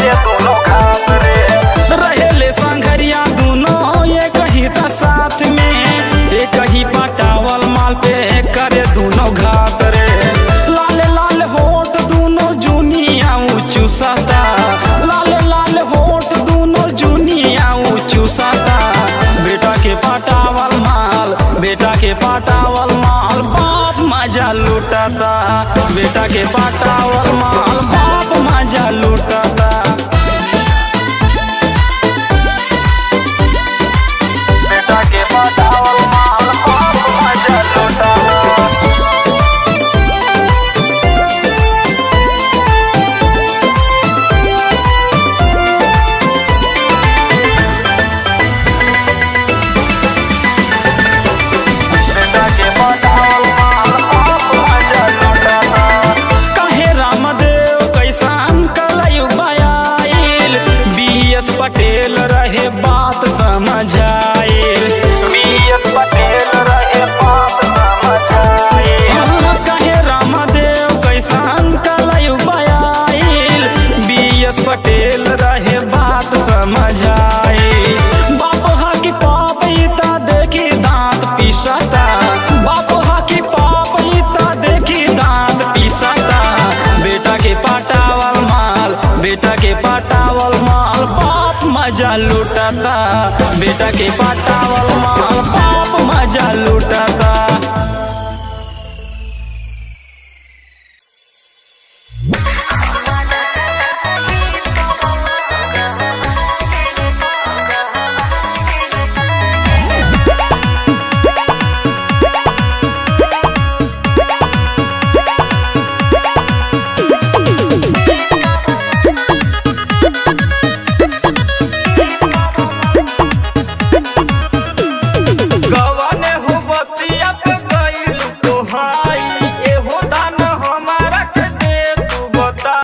करे दोनों घात रे। रहेले संघरिया दोनों एक ही ता साथ में, एक ही पटावल माल पे करे दोनों घात रे। लाल लाल होठ दोनों जुनिया ऊंचू सता, लाल लाल होठ दोनों जुनिया ऊंचू सता। बेटा के पटावल माल, बेटा के पटावल माल बाप मजा लुटाता, बेटा के पटावल माल बाप मजा लुटाता। बेटा के पटावल माल बाप मजा लुटाता। पटेल रहे बात समझाए, बीएस पटेल रहे बात समझाए। कहे रामदेव कैसन कलयु बयाइल, बीएस पटेल रहे बात समझाए। बाप हा की पाप इता देखी दांत पिसता, बाप हा की पाप इता देखी दांत पिसता। बेटा के पटावल माल, बेटा के पटावल माल मजा लुटाता, बेटा के पटावल माल।